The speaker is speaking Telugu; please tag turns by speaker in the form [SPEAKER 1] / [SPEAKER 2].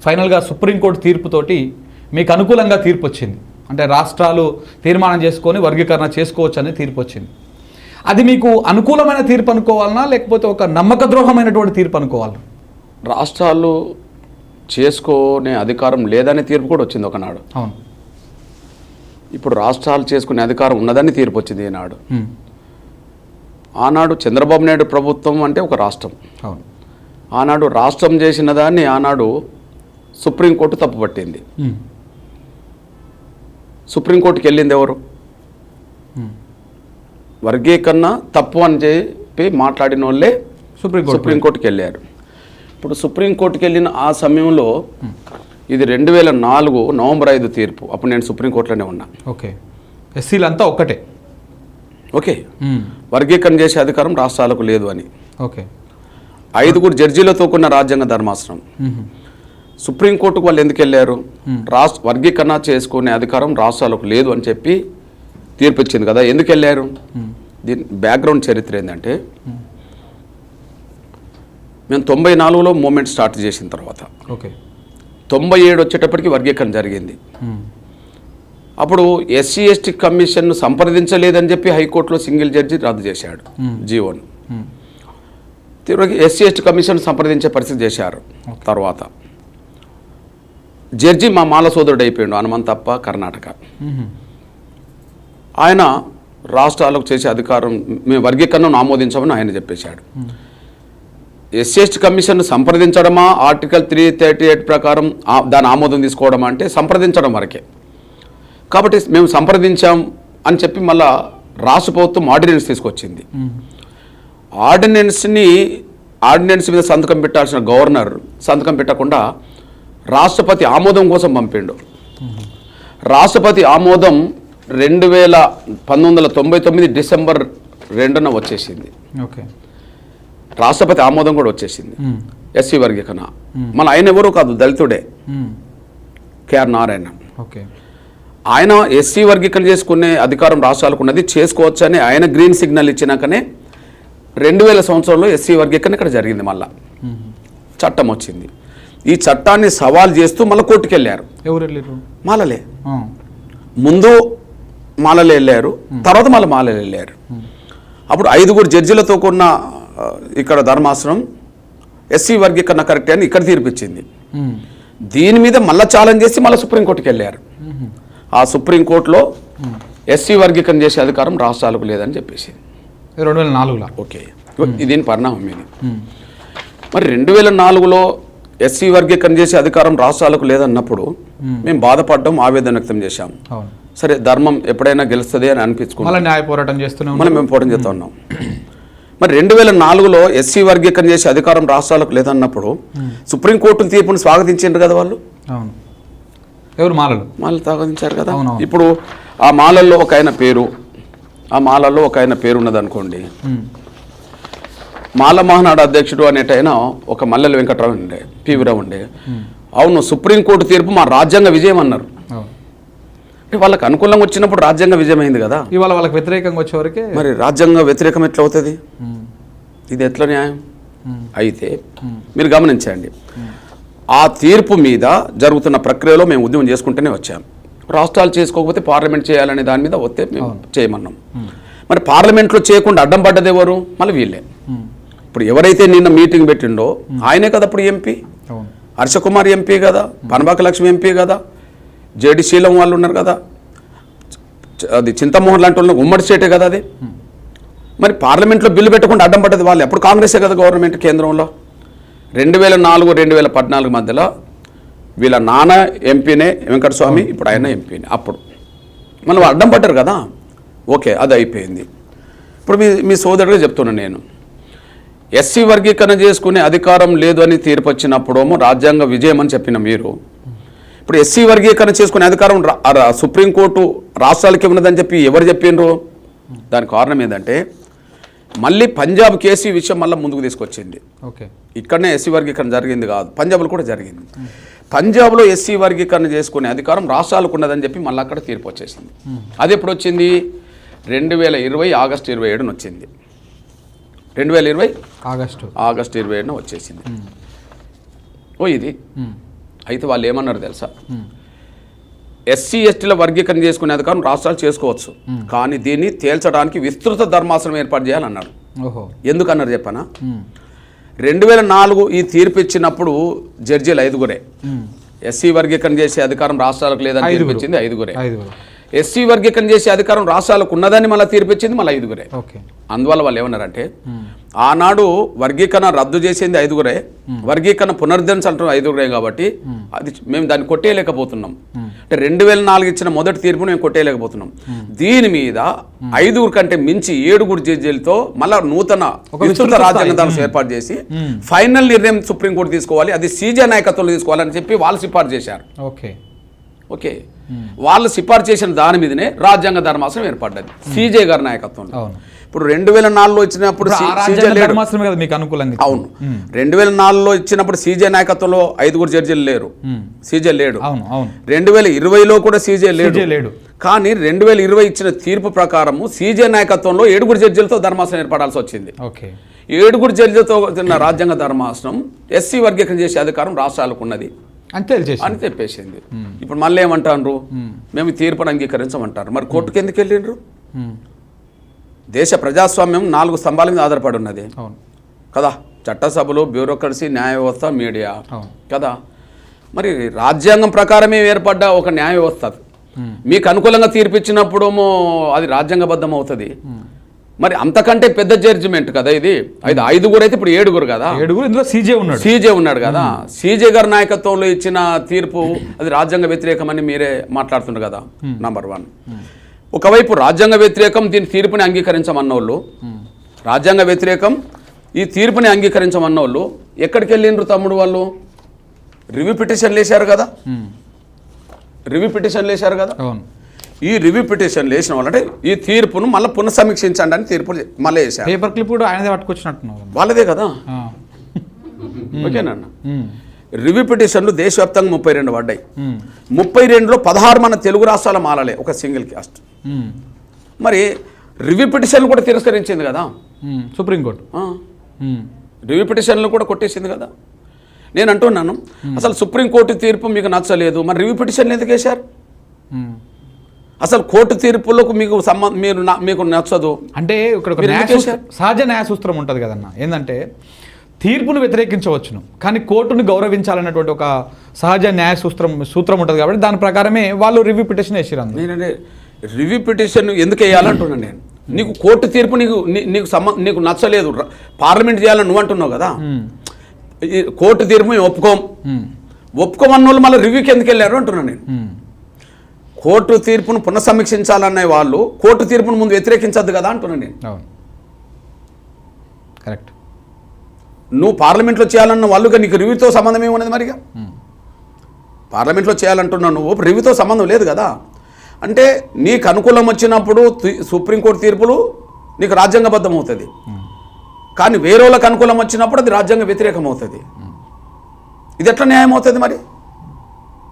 [SPEAKER 1] ఫైనల్గా సుప్రీంకోర్టు తీర్పుతోటి మీకు అనుకూలంగా తీర్పు వచ్చింది, అంటే రాష్ట్రాలు తీర్మానం చేసుకొని వర్గీకరణ చేసుకోవచ్చు అని తీర్పు వచ్చింది. అది మీకు అనుకూలమైన తీర్పు అనుకోవాలనా లేకపోతే ఒక నమ్మక ద్రోహమైనటువంటి తీర్పు అనుకోవాలనా?
[SPEAKER 2] రాష్ట్రాలు చేసుకునే అధికారం లేదనే తీర్పు కూడా వచ్చింది ఒకనాడు.
[SPEAKER 1] అవును.
[SPEAKER 2] ఇప్పుడు రాష్ట్రాలు చేసుకునే అధికారం ఉన్నదని తీర్పు వచ్చింది ఈనాడు. ఆనాడు చంద్రబాబు నాయుడు ప్రభుత్వం అంటే ఒక రాష్ట్రం.
[SPEAKER 1] అవును.
[SPEAKER 2] ఆనాడు రాష్ట్రం చేసిన దాన్ని ఆనాడు సుప్రీంకోర్టు తప్పుపట్టింది. సుప్రీంకోర్టుకి వెళ్ళింది ఎవరు? వర్గీకరణ తప్పు అని చెప్పి మాట్లాడిన వాళ్ళే సుప్రీంకోర్టుకి వెళ్ళారు. ఇప్పుడు సుప్రీంకోర్టుకి వెళ్ళిన ఆ సమయంలో ఇది 2004 నవంబర్ 5 తీర్పు. అప్పుడు నేను సుప్రీంకోర్టులోనే ఉన్నా.
[SPEAKER 1] ఓకే. ఎస్సీలంతా ఒక్కటే.
[SPEAKER 2] ఓకే. వర్గీకరణ చేసే అధికారం రాష్ట్రాలకు లేదు అని.
[SPEAKER 1] ఓకే.
[SPEAKER 2] 5 జడ్జీలతో కూడిన రాజ్యాంగ ధర్మాసనం సుప్రీంకోర్టుకు వాళ్ళు ఎందుకు వెళ్ళారు? వర్గీకరణ చేసుకునే అధికారం రాష్ట్రాలకు లేదు అని చెప్పి తీర్పు ఇచ్చింది కదా, ఎందుకు వెళ్ళారు? దీని బ్యాక్గ్రౌండ్ చరిత్ర ఏంటంటే, మేము 94లో మూమెంట్ స్టార్ట్ చేసిన తర్వాత 97 వచ్చేటప్పటికి వర్గీకరణ జరిగింది. అప్పుడు ఎస్సీ ఎస్టీ కమిషన్ను సంప్రదించలేదని చెప్పి హైకోర్టులో సింగిల్ జడ్జి రద్దు చేశాడు జీవోను. తిరిగి ఎస్సీ ఎస్టీ కమిషన్ సంప్రదించే పరిస్థితి చేశారు. తర్వాత జడ్జి మా మాల సోదరుడు అయిపోయాడు, హనుమంతప్ప, కర్ణాటక. ఆయన రాష్ట్రాలకు చేసే అధికారం మేము వర్గీకరణను ఆమోదించమని ఆయన చెప్పేశాడు. ఎస్సీ ఎస్టీ కమిషన్ సంప్రదించడమా, ఆర్టికల్ 338 ప్రకారం దాని ఆమోదం తీసుకోవడమా అంటే సంప్రదించడం వరకే. కాబట్టి మేము సంప్రదించాం అని చెప్పి మళ్ళా రాష్ట్ర ప్రభుత్వం ఆర్డినెన్స్ తీసుకొచ్చింది. ఆర్డినెన్స్ మీద సంతకం పెట్టాల్సిన గవర్నర్ సంతకం పెట్టకుండా రాష్ట్రపతి ఆమోదం కోసం పంపిండు. రాష్ట్రపతి ఆమోదం 1999 డిసెంబర్ 2న వచ్చేసింది.
[SPEAKER 1] ఓకే.
[SPEAKER 2] రాష్ట్రపతి ఆమోదం కూడా వచ్చేసింది ఎస్సీ వర్గీకరణ. మన ఆయన ఎవరు కాదు, దళితుడే, కేఆర్ నారాయణ.
[SPEAKER 1] ఓకే.
[SPEAKER 2] ఆయన ఎస్సీ వర్గీకరణ చేసుకునే అధికారం రాష్ట్రాలకు ఉన్నది, చేసుకోవచ్చు అని ఆయన గ్రీన్ సిగ్నల్ ఇచ్చినాకనే 2000 సంవత్సరంలో ఎస్సీ వర్గీకరణ ఇక్కడ జరిగింది. మళ్ళా చట్టం వచ్చింది. ఈ చట్టాన్ని సవాల్ చేస్తూ మళ్ళీ కోర్టుకు వెళ్ళారు.
[SPEAKER 1] ఎవరు వెళ్ళారు?
[SPEAKER 2] మాలలే. ముందు మాలలే వెళ్ళారు, తర్వాత మళ్ళీ మాలలే వెళ్ళారు. అప్పుడు 5 జడ్జిలతో కూడిన ఇక్కడ ధర్మాసనం ఎస్సీ వర్గీకరణ కరెక్ట్ అని ఇక్కడ తీర్పిచ్చింది. దీని మీద మళ్ళీ ఛాలెంజ్ చేసి మళ్ళీ సుప్రీంకోర్టుకి వెళ్ళారు. ఆ సుప్రీంకోర్టులో ఎస్సీ వర్గీకరణ చేసే అధికారం రాష్ట్రాలకు లేదని చెప్పేసి
[SPEAKER 1] 2004లో.
[SPEAKER 2] ఓకే. దీని పరిణామం ఇది. మరి 2004లో ఎస్సీ వర్గీకరణ చేసే అధికారం రాష్ట్రాలకు లేదన్నప్పుడు మేము బాధపడ్డాం, ఆవేదన వ్యక్తం చేశాం. సరే, ధర్మం ఎప్పుడైనా గెలుస్తుంది అని అనిపించుకున్నాం,
[SPEAKER 1] న్యాయ పోరాటం చేస్తున్నాం,
[SPEAKER 2] మేము పోరాటం చేస్తూ ఉన్నాం. మరి 2004లో ఎస్సీ వర్గీకరణ చేసే అధికారం రాష్ట్రాలకు లేదన్నప్పుడు సుప్రీంకోర్టు తీర్పును స్వాగతించారు కదా వాళ్ళు.
[SPEAKER 1] ఎవరు? మాలలు
[SPEAKER 2] స్వాగతించారు కదా. ఇప్పుడు ఆ మాలల్లో ఒక ఆయన పేరు ఉన్నదనుకోండి, మాల మహానాడు అధ్యక్షుడు అనేటైనా ఒక మల్లెల వెంకట్రావు ఉండే, పివిరావు ఉండే. అవును, సుప్రీంకోర్టు తీర్పు మా రాజ్యాంగ విజయం అన్నారు. వాళ్ళకి అనుకూలంగా వచ్చినప్పుడు రాజ్యాంగ విజయం అయింది కదా.
[SPEAKER 1] ఇవాళ వాళ్ళకి వ్యతిరేకంగా వచ్చేవరకే
[SPEAKER 2] మరి రాజ్యాంగ వ్యతిరేకం ఎట్లా అవుతుంది? ఇది ఎట్లా న్యాయం? అయితే మీరు గమనించండి, ఆ తీర్పు మీద జరుగుతున్న ప్రక్రియలో మేము ఉద్యమం చేసుకుంటూనే వచ్చాం. రాష్ట్రాలు చేసుకోకపోతే పార్లమెంట్ చేయాలనే దాని మీద వస్తే మేము చేయమన్నాం. మరి పార్లమెంట్లో చేయకుండా అడ్డం పడ్డది ఎవరు? మళ్ళీ వీళ్ళే. ఇప్పుడు ఎవరైతే నిన్న మీటింగ్ పెట్టిండో ఆయనే కదా ఇప్పుడు ఎంపీ. హర్షకుమార్ ఎంపీ కదా, పనబాక లక్ష్మి ఎంపీ కదా, జేడి శీలం వాళ్ళు ఉన్నారు కదా, అది చింతమోహన్ లాంటి వాళ్ళు ఉమ్మడి స్టేటే కదా అది. మరి పార్లమెంట్లో బిల్లు పెట్టకుండా అడ్డం పడ్డది వాళ్ళు. ఎప్పుడు కాంగ్రెసే కదా గవర్నమెంట్ కేంద్రంలో. 2004-2014 మధ్యలో వీళ్ళ నాన్న ఎంపీనే వెంకటస్వామి, ఇప్పుడు ఆయన ఎంపీనే. అప్పుడు మళ్ళీ అడ్డం పడ్డారు కదా. ఓకే, అది అయిపోయింది. ఇప్పుడు మీ సోదరుడిగా చెప్తున్నాను నేను, ఎస్సీ వర్గీకరణ చేసుకునే అధికారం లేదు అని తీర్పు వచ్చినప్పుడేమో రాజ్యాంగ విజయం అని చెప్పిన మీరు, ఇప్పుడు ఎస్సీ వర్గీకరణ చేసుకునే అధికారం సుప్రీంకోర్టు రాష్ట్రాలకి ఉన్నదని చెప్పి ఎవరు చెప్పిండ్రు? దానికి కారణం ఏంటంటే మళ్ళీ పంజాబ్ కేసు ఈ విషయం మళ్ళీ ముందుకు తీసుకొచ్చింది.
[SPEAKER 1] ఓకే.
[SPEAKER 2] ఇక్కడనే ఎస్సీ వర్గీకరణ జరిగింది కాదు, పంజాబ్లో కూడా జరిగింది. పంజాబ్లో ఎస్సీ వర్గీకరణ చేసుకునే అధికారం రాష్ట్రాలకు ఉన్నదని చెప్పి మళ్ళీ అక్కడ తీర్పు వచ్చేసింది. అది ఎప్పుడు వచ్చింది? 2020 ఆగస్టు 27న వచ్చింది. 2020 ఆగస్టు 27న వచ్చేసింది. ఇది అయితే వాళ్ళు ఏమన్నారు తెలుసా, ఎస్సీ ఎస్టీల వర్గీకరణ చేసుకునే అధికారం రాష్ట్రాలు చేసుకోవచ్చు, కానీ దీన్ని తేల్చడానికి విస్తృత ధర్మాసనం ఏర్పాటు చేయాలన్నారు.
[SPEAKER 1] ఓహో,
[SPEAKER 2] ఎందుకన్నారు చెప్పనా, 2004 ఈ తీర్పు ఇచ్చినప్పుడు జడ్జీలు 5గురే. ఎస్సీ వర్గీకరణ చేసే అధికారం రాష్ట్రాలకు లేదని తీర్పు ఇచ్చింది 5గురే. ఎస్సీ వర్గీకరణ చేసే అధికారం రాష్ట్రాలకు ఉన్నదని మళ్ళీ తీర్పిచ్చింది మళ్ళీ 5గురే. అందువల్ల వాళ్ళు ఏమన్నారంటే, ఆనాడు వర్గీకరణ రద్దు చేసింది 5గురే, వర్గీకరణ పునరుద్ధరించాలంటున్న 5గురే, కాబట్టి అది మేము దాన్ని కొట్టేయలేకపోతున్నాం. అంటే 2004 ఇచ్చిన మొదటి తీర్పును మేము కొట్టేయలేకపోతున్నాం. దీని మీద 5గురు కంటే మించి 7గురు జడ్జీలతో మళ్ళా నూతన విస్తృత రాజ్యాంగ ధర్మాసనం ఏర్పాటు చేసి ఫైనల్ నిర్ణయం సుప్రీంకోర్టు తీసుకోవాలి, అది సీజే నాయకత్వంలో తీసుకోవాలని చెప్పి వాళ్ళు సిఫార్సు చేశారు. ఓకే, వాళ్ళు సిఫార్సు చేసిన దాని మీదనే రాజ్యాంగ ధర్మాసనం ఏర్పడ్డది సీజే గారి నాయకత్వంలో. ఇప్పుడు 2004లో ఇచ్చినప్పుడు అవును, 2004లో ఇచ్చినప్పుడు సీజే నాయకత్వంలో 5గురు జడ్జీలు లేరు, సీజే లేడు. 2020లో కూడా సీజే లేడు. కానీ 2020 ఇచ్చిన తీర్పు ప్రకారము సీజే నాయకత్వంలో 7గురు జడ్జీలతో ధర్మాసనం ఏర్పడాల్సి వచ్చింది. 7గురు జడ్జీలతో రాజ్యాంగ ధర్మాసనం ఎస్సీ వర్గీకరణ చేసే అధికారం రాష్ట్రాలకు ఉన్నది అని చెప్పేసింది. ఇప్పుడు మళ్ళీ ఏమంటారు, మేము తీర్పును అంగీకరించమంటారు. మరి కోర్టుకు ఎందుకు వెళ్ళిండ్రు? దేశ ప్రజాస్వామ్యం 4 స్తంభాల మీద ఆధారపడి ఉన్నది కదా, చట్టసభలు, బ్యూరోక్రసీ, న్యాయ వ్యవస్థ, మీడియా కదా. మరి రాజ్యాంగం ప్రకారమే ఏర్పడ్డ ఒక న్యాయ వ్యవస్థ మీకు అనుకూలంగా తీర్పిచ్చినప్పుడేమో అది రాజ్యాంగబద్ధం అవుతుంది. మరి అంతకంటే పెద్ద జడ్జిమెంట్ కదా ఇది. 5గురు అయితే ఇప్పుడు 7గురు కదా,
[SPEAKER 1] 7గురు, ఇందులో
[SPEAKER 2] సీజే ఉన్నాడు కదా. సీజే గారి నాయకత్వంలో ఇచ్చిన తీర్పు అది రాజ్యాంగ వ్యతిరేకమని మీరే మాట్లాడుతున్నారు కదా. నంబర్ 1, ఒకవైపు రాజ్యాంగ వ్యతిరేకం, దీని తీర్పుని అంగీకరించమన్నోళ్ళు, రాజ్యాంగ వ్యతిరేకం, ఈ తీర్పుని అంగీకరించమన్నోళ్ళు ఎక్కడికి వెళ్ళిండ్రు తమ్ముడు? వాళ్ళు రివ్యూ పిటిషన్లు వేశారు కదా, ఈ రివ్యూ పిటిషన్ వేసిన వాళ్ళంటే ఈ తీర్పును మళ్ళీ పునఃసమీక్షించండి అని తీర్పు మళ్ళీ వేశారు.
[SPEAKER 1] పేపర్ క్లిప్ కూడా ఆయనదే పట్టుకొచ్చినట్టున్నారు,
[SPEAKER 2] వాళ్ళదే కదా. ఓకేనా, రివ్యూ పిటిషన్లు దేశవ్యాప్తంగా 32 పడ్డాయి. 32లో 16 మన తెలుగు రాష్ట్రాల మాలలే, ఒక సింగిల్ క్యాస్ట్. మరి రివ్యూ పిటిషన్లు కూడా తిరస్కరించింది కదా
[SPEAKER 1] సుప్రీంకోర్టు,
[SPEAKER 2] రివ్యూ పిటిషన్లు కూడా కొట్టేసింది కదా. నేను అంటున్నాను, అసలు సుప్రీంకోర్టు తీర్పు మీకు నచ్చలేదు, మరి రివ్యూ పిటిషన్లు ఎందుకు వేశారు? అసలు కోర్టు తీర్పులకు మీకు నచ్చదు
[SPEAKER 1] అంటే ఇక్కడ సహజ న్యాయ సూత్రం ఉంటుంది కదన్న, ఏంటంటే తీర్పును వ్యతిరేకించవచ్చును కానీ కోర్టును గౌరవించాలన్నటువంటి ఒక సహజ న్యాయ సూత్రం ఉంటుంది కాబట్టి దాని ప్రకారమే వాళ్ళు రివ్యూ పిటిషన్ వేసారు.
[SPEAKER 2] నేనంటే రివ్యూ పిటిషన్ ఎందుకు వేయాలంటున్నాను నేను. నీకు కోర్టు తీర్పు నీకు నచ్చలేదు, పార్లమెంట్ చేయాలని నువ్వు అంటున్నావు కదా. కోర్టు తీర్పు ఒప్పుకోమన్న వాళ్ళు మళ్ళీ రివ్యూకి ఎందుకు వెళ్ళారు అంటున్నాను నేను. కోర్టు తీర్పును పునఃసమీక్షించాలనే వాళ్ళు కోర్టు తీర్పును ముందు వ్యతిరేకించద్దు కదా అంటున్నాను నేను.
[SPEAKER 1] కరెక్ట్.
[SPEAKER 2] నువ్వు పార్లమెంట్లో చేయాలన్న వాళ్ళుగా నీకు రివ్యూతో సంబంధం ఏమన్నది మరిగా? పార్లమెంట్లో చేయాలంటున్నావు, నువ్వు రివ్యూతో సంబంధం లేదు కదా. అంటే నీకు అనుకూలం వచ్చినప్పుడు సుప్రీంకోర్టు తీర్పులు నీకు రాజ్యాంగబద్ధం అవుతుంది, కానీ వేరే వాళ్ళకి అనుకూలం వచ్చినప్పుడు అది రాజ్యాంగ వ్యతిరేకం అవుతుంది. ఇది ఎట్లా న్యాయం అవుతుంది మరి?